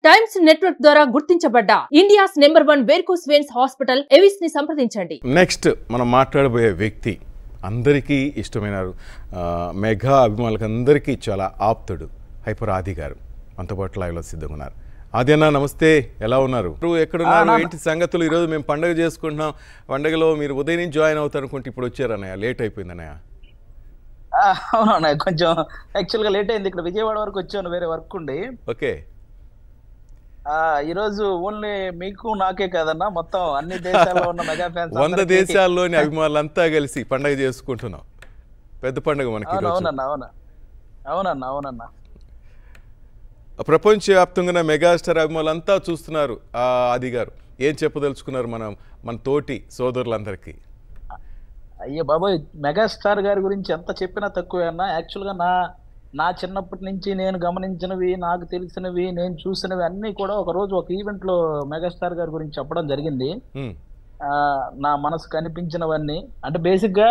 Times Network ద్వారా గుర్తించబడ్డ India's number 1 varicose veins hospital Avis ని సంప్రదించండి. నెక్స్ట్ మనం మాట్లాడబోయే వ్యక్తి అందరికీ ఇష్టమైన మెగా అభిమానులకు అందరికీ చాలా ఆప్తుడు హైపర్ ఆది గారు మనతో పాటు లైవ్లో సిద్ధంగా ఉన్నారు. ఆది అన్న నమస్తే, ఎలా ఉన్నారు? ఎక్కడున్నారు, ఏంటి సంగతులు? ఈరోజు మేము పండుగ చేసుకుంటున్నాం. పండుగలో మీరు ఉదయం నుంచి జాయిన్ అవుతారు అనుకుంటే ఇప్పుడు వచ్చారన్నయ్య, లేట్ అయిపోయింది అన్నయ్య. అవునన్నయ్య, కొంచెం యాక్చువల్గా లేట్ అయింది. ఇక్కడ విజయవాడ వరకు వచ్చాను, వేరే వర్క్ ఉండి. ఓకే, ఈ రోజు ఓన్లీ మీకు నాకే కాదన్నా, మొత్తం అన్ని దేశాల్లో ఉన్న మెగా ఫ్యాన్స్ 100 దేశాల్లోని అభిమానులంతా కలిసి పండుగ చేసుకుంటున్నాం. పెద్ద పండుగ మనకి. అవునన్నా అవునన్నా అవునన్నా ప్రపంచవ్యాప్తంగా మెగాస్టార్ అభిమానులంతా చూస్తున్నారు. ఆది గారు ఏం చెప్పదలుచుకున్నారు మన తోటి సోదరులందరికీ? అయ్యో బాబోయ్, మెగాస్టార్ గారి గురించి ఎంత చెప్పినా తక్కువే అన్న. యాక్చువల్గా నా చిన్నప్పటి నుంచి నేను గమనించినవి, నాకు తెలిసినవి, నేను చూసినవి అన్నీ కూడా ఒక రోజు ఒక ఈవెంట్ లో మెగాస్టార్ గారి గురించి చెప్పడం జరిగింది. నా మనసు కనిపించినవన్నీ అంటే బేసిక్ గా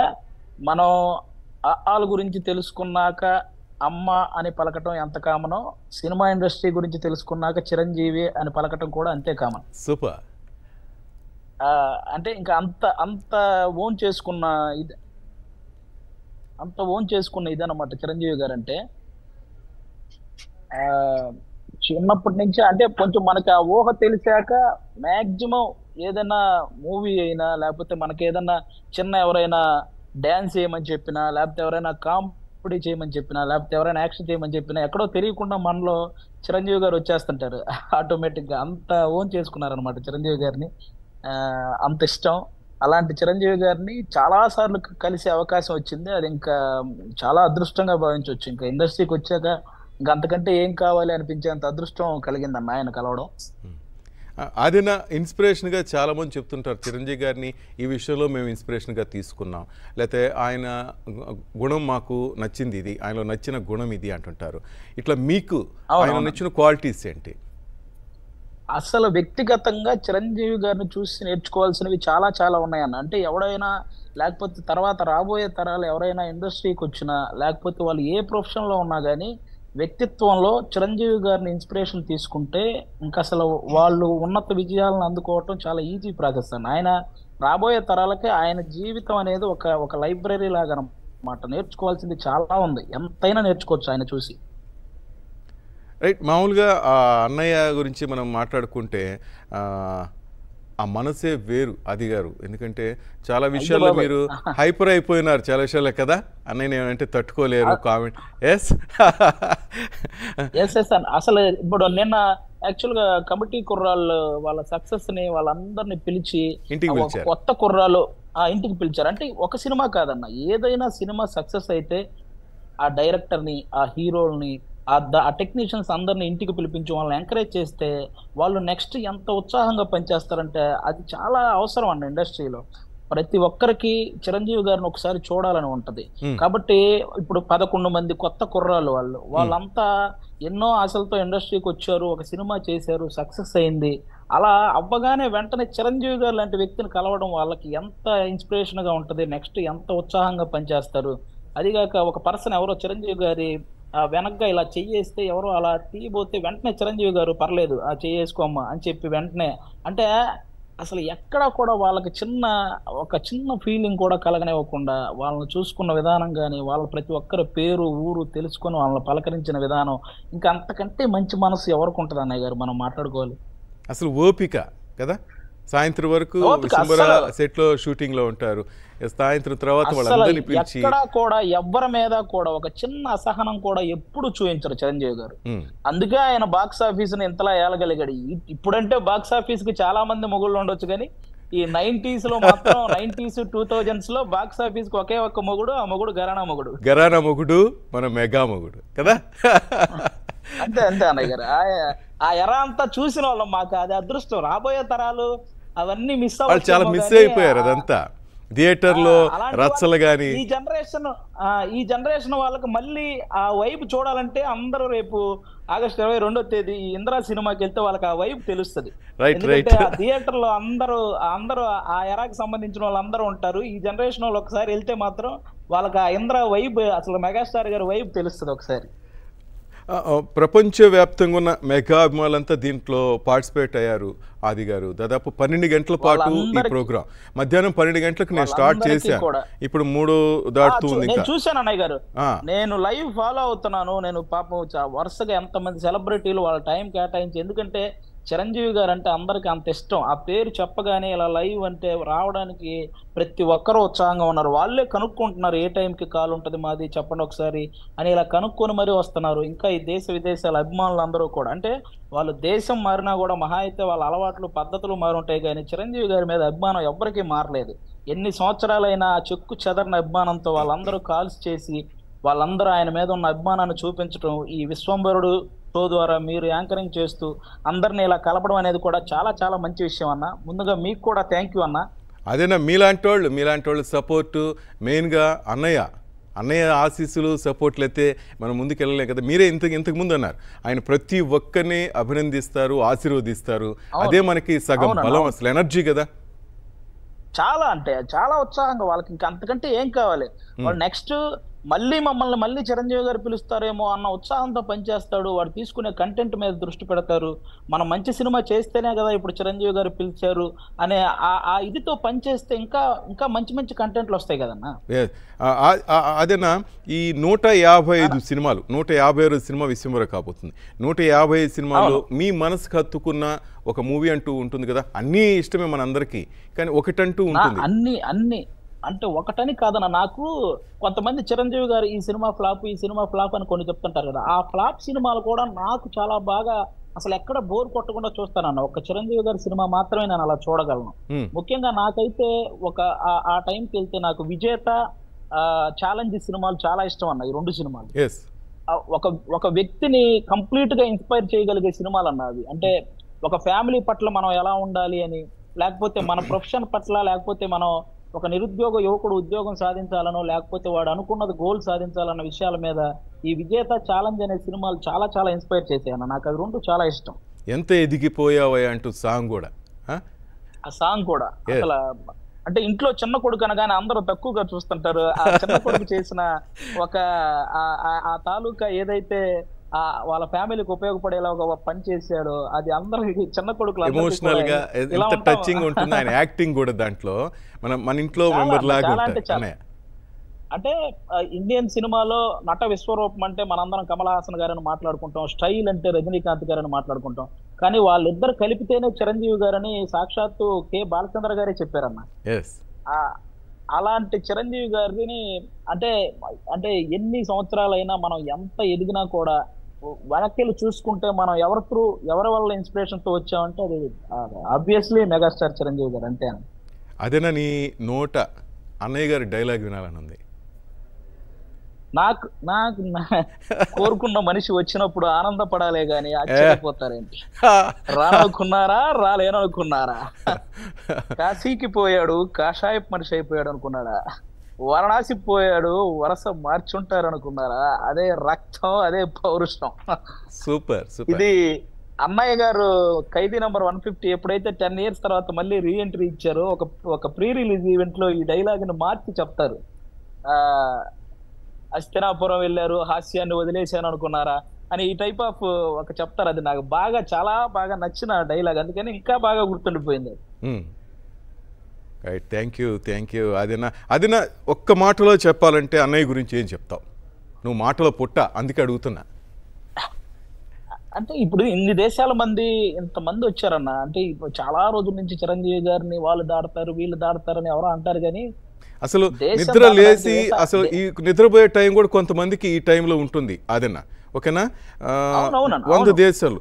మనం వాళ్ళ గురించి తెలుసుకున్నాక అమ్మ అని పలకటం ఎంత కామనో, సినిమా ఇండస్ట్రీ గురించి తెలుసుకున్నాక చిరంజీవి అని పలకటం కూడా అంతే కామన్. సూపర్. అంటే ఇంకా అంత ఓన్ చేసుకున్న ఇదన్నమాట చిరంజీవి గారు. అంటే చిన్నప్పటి నుంచి అంటే కొంచెం మనకి ఆ ఊహ తెలిసాక మాక్సిమం ఏదైనా మూవీ అయినా, లేకపోతే మనకి ఏదైనా ఎవరైనా డ్యాన్స్ చేయమని చెప్పినా, లేకపోతే ఎవరైనా కామెడీ చేయమని చెప్పినా, లేకపోతే ఎవరైనా యాక్షన్ చేయమని చెప్పినా, ఎక్కడో తెలియకుండా మనలో చిరంజీవి గారు వచ్చేస్తుంటారు ఆటోమేటిక్ గా. అంత ఓన్ చేసుకున్నారనమాట చిరంజీవి గారిని, అంత ఇష్టం. అలాంటి చిరంజీవి గారిని చాలా సార్లు కలిసే అవకాశం వచ్చింది. అది ఇంకా చాలా అదృష్టంగా భావించవచ్చు. ఇంకా ఇండస్ట్రీకి వచ్చాక ఇంకా అంతకంటే ఏం కావాలి అనిపించేంత అదృష్టం కలిగిందన్న ఆయన కలవడం. అది నా ఇన్స్పిరేషన్గా చాలామంది చెప్తుంటారు. చిరంజీవి గారిని ఈ విషయంలో మేము ఇన్స్పిరేషన్గా తీసుకున్నాం, లేకపోతే ఆయన గుణం మాకు నచ్చింది, ఇది ఆయనలో నచ్చిన గుణం ఇది అంటుంటారు. ఇట్లా మీకు ఆయన నచ్చిన క్వాలిటీస్ ఏంటి? అసలు వ్యక్తిగతంగా చిరంజీవి గారిని చూసి నేర్చుకోవాల్సినవి చాలా చాలా ఉన్నాయన్న. అంటే ఎవడైనా, లేకపోతే తర్వాత రాబోయే తరాలు ఎవరైనా ఇండస్ట్రీకి వచ్చినా, లేకపోతే వాళ్ళు ఏ ప్రొఫెషన్లో ఉన్నా కానీ వ్యక్తిత్వంలో చిరంజీవి గారిని ఇన్స్పిరేషన్ తీసుకుంటే ఇంకా అసలు వాళ్ళు ఉన్నత విజయాలను అందుకోవటం చాలా ఈజీ ప్రాసెస్ అన్న. ఆయన రాబోయే తరాలకి ఆయన జీవితం అనేది ఒక లైబ్రరీ లాగా అన్నమాట. నేర్చుకోవాల్సింది చాలా ఉంది, ఎంతైనా నేర్చుకోవచ్చు ఆయన చూసి. రైట్. మామూలుగా అన్నయ్య గురించి మనం మాట్లాడుకుంటే ఆ మనసే వేరు ఆది గారు. ఎందుకంటే చాలా విషయాల్లో మీరు హైపర్ అయిపోయినారు చాలా విషయాలే కదా. అన్నయ్య ఏమంటే తట్టుకోలేరు కామెంట్. ఎస్ అసలు ఇప్పుడు నిన్న యాక్చువల్గా కమిటీ కుర్రాళ్ళు వాళ్ళ సక్సెస్ ని వాళ్ళందరినీ పిలిచి కొత్త కుర్రాలు ఇంటికి పిలిచారు. అంటే ఒక సినిమా కాదన్న, ఏదైనా సినిమా సక్సెస్ అయితే ఆ డైరెక్టర్ని, ఆ హీరోల్ని, ఆ టెక్నీషియన్స్ అందరిని ఇంటికి పిలిపించి వాళ్ళని ఎంకరేజ్ చేస్తే వాళ్ళు నెక్స్ట్ ఎంత ఉత్సాహంగా పనిచేస్తారంటే అది చాలా అవసరం అండి ఇండస్ట్రీలో. ప్రతి ఒక్కరికి చిరంజీవి గారిని ఒకసారి చూడాలని ఉంటది. కాబట్టి ఇప్పుడు 11 మంది కొత్త కుర్రాళ్ళు వాళ్ళంతా ఎన్నో ఆశలతో ఇండస్ట్రీకి వచ్చారు, ఒక సినిమా చేశారు, సక్సెస్ అయింది. అలా అవ్వగానే వెంటనే చిరంజీవి గారు లాంటి వ్యక్తిని కలవడం వాళ్ళకి ఎంత ఇన్స్పిరేషన్ గా ఉంటది, నెక్స్ట్ ఎంత ఉత్సాహంగా పనిచేస్తారు. అదిగాక ఒక పర్సన్ ఎవరో చిరంజీవి గారి వెనక్గా ఇలా చెయ్యేస్తే ఎవరో అలా తీయబోతే వెంటనే చిరంజీవి గారు పర్లేదు చెయ్యేసుకోమ్మా అని చెప్పి వెంటనే, అంటే అసలు ఎక్కడా కూడా వాళ్ళకి ఒక చిన్న ఫీలింగ్ కూడా కలగనివ్వకుండా వాళ్ళని చూసుకున్న విధానం కానీ, వాళ్ళ ప్రతి ఒక్కరి పేరు ఊరు తెలుసుకొని వాళ్ళని పలకరించిన విధానం, ఇంకా అంతకంటే మంచి మనసు ఎవరికి ఉంటుంది అన్నయ్య గారు? మనం మాట్లాడుకోవాలి. అసలు ఓపిక కదా. సాయంత్రం వరకు సెట్ లో షూటింగ్ లో ఉంటారు, సాయంత్రం తర్వాత వాళ్ళందరినీ పిలిచి ఎక్కడా కూడా ఎవ్వరి మీద కూడా ఒక చిన్న అసహనం కూడా ఎప్పుడు చూపించరు చిరంజీవి గారు. అందుకే ఆయన బాక్స్ ఆఫీస్ ని ఇంతలా ఏలగలిగాడు. ఇప్పుడంటే బాక్స్ ఆఫీస్ కి చాలా మంది మొగుళ్ళు ఉండొచ్చు, కానీ ఈ 90s లో మాత్రం 90s 2000s లో బాక్స్ ఆఫీస్ కి ఒకే ఒక్క మొగుడు, ఆ మొగుడు ఘరానా మొగుడు, మన మెగా మొగుడు కదా. అంతే అన్నయ్య గారు. ఆ ఎరా అంతా చూసిన వాళ్ళం, మాకు అది అదృష్టం. రాబోయే తరాలు అవన్నీ చాలా మిస్ అయిపోయారు. అదంతా థియేటర్ లో రచ్చలు గాని ఈ జనరేషన్ వాళ్ళకి మళ్ళీ ఆ వైపు చూడాలంటే అందరూ రేపు ఆగస్టు 22వ తేదీ ఇంద్రా సినిమాకి వెళ్తే వాళ్ళకి ఆ వైపు తెలుస్తుంది. ఎందుకంటే ఆ థియేటర్ లో అందరూ ఆ ఎరాకి సంబంధించిన వాళ్ళందరూ ఉంటారు. ఈ జనరేషన్ వాళ్ళు ఒకసారి వెళ్తే మాత్రం వాళ్ళకి ఆ ఇంద్రా వైబ్, అసలు మెగాస్టార్ గారి వైబ్ తెలుస్తుంది ఒకసారి. ప్రపంచవ్యాప్తంగా ఉన్న మెగా అభిమానులంతా దీంట్లో పార్టిసిపేట్ అయ్యారు. ఆది గారు దాదాపు 12 గంటల పాటు ఈ ప్రోగ్రామ్, మధ్యాహ్నం 12 గంటలకు నేను స్టార్ట్ చేశాను, ఇప్పుడు 3 దాటుతుంది. నేను చూశాను అన్నయ్య గారు, నేను లైవ్ ఫాలో అవుతున్నాను. నేను పాపం వరుసగా ఎంతమంది సెలబ్రిటీలు వాళ్ళ టైం కేటాయించి, ఎందుకంటే చిరంజీవి గారు అంటే అందరికి అంత ఇష్టం. ఆ పేరు చెప్పగానే ఇలా లైవ్ అంటే రావడానికి ప్రతి ఒక్కరూ ఉత్సాహంగా ఉన్నారు. వాళ్ళే కనుక్కుంటున్నారు ఏ టైంకి కాల్ ఉంటుంది మాది చెప్పండి ఒకసారి అని, ఇలా కనుక్కొని మరీ వస్తున్నారు. ఇంకా ఈ దేశ విదేశాల అభిమానులు అందరూ కూడా, అంటే వాళ్ళు దేశం మారినా కూడా మహా అయితే వాళ్ళ అలవాట్లు పద్ధతులు మారుంటాయి, కానీ చిరంజీవి గారి మీద అభిమానం ఎవ్వరికీ మారలేదు. ఎన్ని సంవత్సరాలైనా చెక్కు చెదరని అభిమానంతో వాళ్ళందరూ కాల్స్ చేసి వాళ్ళందరూ ఆయన మీద ఉన్న అభిమానాన్ని చూపించడం, ఈ విశ్వంభరుడు షో ద్వారా మీరు యాంకరింగ్ చేస్తూ అందరిని ఇలా కలపడం అనేది కూడా చాలా చాలా మంచి విషయం అన్న. ముందుగా మీకు కూడా థ్యాంక్ యూ అన్న. అదేనా మీలాంటి వాళ్ళు సపోర్టు, మెయిన్గా అన్నయ్య ఆశీస్సులు సపోర్ట్లు అయితే మనం ముందుకు వెళ్ళలేం కదా. మీరే ఇంతకు ముందు అన్నారు, ఆయన ప్రతి ఒక్కరిని అభినందిస్తారు, ఆశీర్వదిస్తారు. అదే మనకి సగం బలం, అసలు ఎనర్జీ కదా. చాలా అంటే చాలా ఉత్సాహంగా, వాళ్ళకి ఇంకా అంతకంటే ఏం కావాలి. వాళ్ళు నెక్స్ట్ మళ్ళీ చిరంజీవి గారు పిలుస్తారేమో అన్న ఉత్సాహంతో పనిచేస్తాడు. వాడు తీసుకునే కంటెంట్ మీద దృష్టి పెడతారు. మనం మంచి సినిమా చేస్తేనే కదా ఇప్పుడు చిరంజీవి గారు పిలిచారు అనే ఆ ఇదితో పనిచేస్తే ఇంకా ఇంకా మంచి కంటెంట్లు వస్తాయి కదన్నా. అదేనా ఈ 155 సినిమాలు, 156 సినిమా విశ్వంభర కాబోతుంది. 155 సినిమాలు మీ మనసుకు హత్తుకున్న ఒక మూవీ అంటూ ఉంటుంది కదా. అన్నీ ఇష్టమే మనందరికీ, కానీ ఒకటంటూ ఉంటుంది. అన్ని అంటే ఒకటని కాదన్న, నాకు కొంతమంది చిరంజీవి గారు ఈ సినిమా ఫ్లాప్ అని కొన్ని చెప్తుంటారు కదా. ఆ ఫ్లాప్ సినిమాలు కూడా నాకు చాలా బాగా, అసలు ఎక్కడ బోర్ కొట్టకుండా చూస్తానన్న. ఒక చిరంజీవి గారి సినిమా మాత్రమే నేను అలా చూడగలను. ముఖ్యంగా నాకైతే ఆ టైంకి వెళ్తే నాకు విజేత, ఛాలెంజ్ సినిమాలు చాలా ఇష్టం అన్న. ఈ 2 సినిమాలు ఒక వ్యక్తిని కంప్లీట్ గా ఇన్స్పైర్ చేయగలిగే సినిమాలు అన్న అవి. అంటే ఒక ఫ్యామిలీ పట్ల మనం ఎలా ఉండాలి అని, లేకపోతే మన ప్రొఫెషన్ పట్ల, లేకపోతే మనం ఒక నిరుద్యోగ యువకుడు ఉద్యోగం సాధించాలనో, లేకపోతే వాడు అనుకున్నది గోల్ సాధించాలన్న విషయాల మీద ఈ విజేత, ఛాలెంజ్ అనే సినిమాలు చాలా చాలా ఇన్స్పైర్ చేశాయన్న. నాకు అవి 2 చాలా ఇష్టం. ఎంత ఎదిగిపోయావా అంటూ సాంగ్ కూడా, ఆ సాంగ్ కూడా అసలు అంటే ఇంట్లో చిన్న కొడుకు అనగానే అందరూ తక్కువగా చూస్తుంటారు. ఆ చిన్న కొడుకు చేసిన ఆ తాలూకా ఏదైతే వాళ్ళ ఫ్యామిలీకి ఉపయోగపడేలా ఒక పని చేశాడు, అది అందరికి చిన్న కొడుకులు ఎమోషనల్ గా ఎంత టచింగ్ ఉంటుంది. ఆయన యాక్టింగ్ కూడా దాంట్లో మన ఇంట్లో మెంబర్ లాగా ఉంటారు. అంటే ఇండియన్ సినిమాలో నట విశ్వరూపం అంటే మనందరం కమల్ హాసన్ గారని మాట్లాడుకుంటాం, స్టైల్ అంటే రజనీకాంత్ గారని మాట్లాడుకుంటాం, కానీ వాళ్ళిద్దరు కలిపితేనే చిరంజీవి గారని సాక్షాత్తు కె బాలచంద్ర గారే చెప్పారన్న. అలాంటి చిరంజీవి గారిని అంటే ఎన్ని సంవత్సరాలైనా మనం ఎంత ఎదిగినా కూడా వెనక్కి చూసుకుంటే మనం ఎవరి వల్ల ఇన్స్పిరేషన్ తో వచ్చామంటే అది ఆబ్వియస్లీ మెగాస్టార్ చిరంజీవి గారు అంతే. అదేనా నీ నోట అన్నయ్య గారి డైలాగ్ వినాలని ఉంది. నాకు కోరుకున్న మనిషి వచ్చినప్పుడు ఆనందపడాలే గాని ఆశ్చర్యపోతారేంటి. రానుకున్నారా, రాలేననుకున్నారా? కాశీకి పోయాడు, కాషాయపు మనిషి అయిపోయాడు అనుకున్నాడా? వారణాసి పోయాడు, వరస మార్చుంటారు అనుకున్నారా? అదే రక్తం, అదే పౌరుషం. సూపర్. ఇది అన్నయ్య గారు ఖైదీ నంబర్ 150 ఎప్పుడైతే 10 years తర్వాత మళ్ళీ రీఎంట్రీ ఇచ్చారో ఒక ప్రీ రిలీజ్ ఈవెంట్ లో ఈ డైలాగ్ ని మార్చి చెప్తారు. అస్తినాపురం వెళ్ళారు, హాస్యాన్ని వదిలేశాను అనుకున్నారా అని ఈ టైప్ ఆఫ్ ఒక చెప్తారు. అది నాకు చాలా బాగా నచ్చిన డైలాగ్, అందుకని ఇంకా బాగా గుర్తుండిపోయింది. Right, thank you. అదినా ఒక్క మాటలో చెప్పాలంటే అన్నయ్య గురించి ఏం చెప్తావు? నువ్వు మాటలో పుట్ట, అందుకే అడుగుతున్నా. అంటే ఇప్పుడు ఇన్ని దేశాల ఇంతమంది వచ్చారన్న. అంటే ఇప్పుడు చాలా రోజుల నుంచి చిరంజీవి గారిని వాళ్ళు దాడతారు వీళ్ళు దాడతారని ఎవరో అంటారు, కానీ అసలు నిద్ర లేసి అసలు ఈ నిద్రపోయే టైం కూడా కొంతమందికి ఈ టైంలో ఉంటుంది. అదేనా ఓకేనా? 100 దేశాలు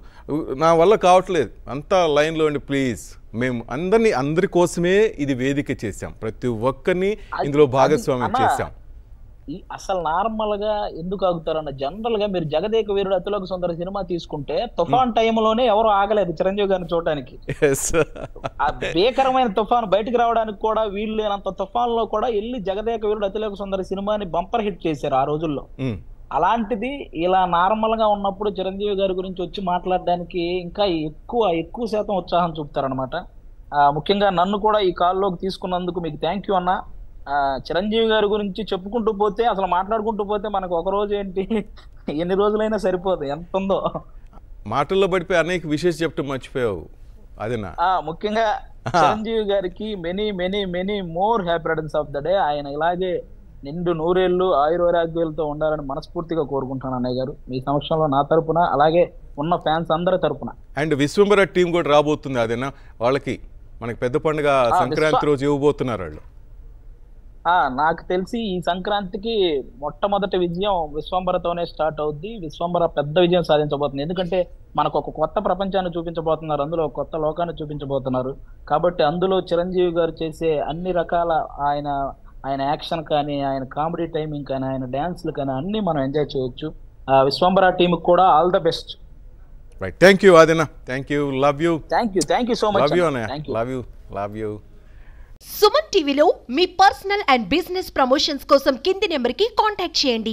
నా వల్ల కావట్లేదు, అంతా లైన్లో అండి ప్లీజ్. మేము అందరి కోసమే ఇది వేదిక చేశాం, ప్రతి ఒక్కరిని ఇందులో భాగస్వామ్యం చేశాం. అసలు నార్మల్ గా ఎందుకు ఆగుతారన్న, జనరల్ గా మీరు జగదేక వీరుడు అతిలోక సుందర సినిమా తీసుకుంటే తుఫాన్ టైంలోనే ఎవరు ఆగలేదు చిరంజీవి గారిని చూడడానికి. ఆ భీకరమైన తుఫాన్ బయటకు రావడానికి కూడా వీళ్ళు లేనంత తుఫాన్ లో కూడా వెళ్ళి జగదేక వీరుడు అతిలోక సుందర సినిమాని బంపర్ హిట్ చేశారు ఆ రోజుల్లో. అలాంటిది ఇలా నార్మల్ గా ఉన్నప్పుడు చిరంజీవి గారి గురించి వచ్చి మాట్లాడడానికి ఇంకా ఎక్కువ శాతం ఉత్సాహం చూపుతారనమాట. ముఖ్యంగా నన్ను కూడా ఈ కాల్లోకి తీసుకున్నందుకు మీకు థ్యాంక్ యూ అన్న. చిరంజీవి గారి గురించి చెప్పుకుంటూ పోతే అసలు మాట్లాడుకుంటూ పోతే మనకు ఒక రోజు ఏంటి ఎన్ని రోజులైనా సరిపోదు, ఎంత ఉందో. మాటల్లో పడిపోయి అనేక విషయాలు చెప్పడం మర్చిపోయావు. అదేనా ముఖ్యంగా చిరంజీవి గారికి many many many more happy returns of the day. ఆయన ఇలాగే నిండు నూరేళ్లు ఆయురారోగ్యాలతో ఉండాలని మనస్ఫూర్తిగా కోరుకుంటాను అన్నయ్య గారు, మీ సమక్షంలో నా తరపున, అలాగే ఉన్న ఫ్యాన్స్ అందరి తరపున. అండ్ విశ్వంబర టీం కూడా రాబోతుంది, అదేనా వాళ్ళకి మనకి పెద్ద పండుగ సంక్రాంతి రోజు ఇవ్వబోతున్నారు వాళ్ళు. నాకు తెలిసి ఈ సంక్రాంతికి మొట్టమొదటి విజయం విశ్వంబరతోనే స్టార్ట్ అవుద్ది. విశ్వంబర పెద్ద విజయం సాధించబోతుంది, ఎందుకంటే మనకు ఒక కొత్త ప్రపంచాన్ని చూపించబోతున్నారు, అందులో కొత్త లోకాన్ని చూపించబోతున్నారు. కాబట్టి అందులో చిరంజీవి గారు చేసే అన్ని రకాల ఆయన యాక్షన్ కానీ, ఆయన కామెడీ టైమింగ్ కానీ, ఆయన డ్యాన్స్లు కానీ అన్ని మనం ఎంజాయ్ చేయొచ్చు. విశ్వంబర టీమ్ కూడా all the best. Right, thank you ఆదినా, thank you, love you. Thank you so much. Love you. Suman టీవీలో మీ పర్సనల్ అండ్ బిజినెస్ ప్రమోషన్స్ కోసం కింది నెంబర్కి కాంటాక్ట్ చేయండి.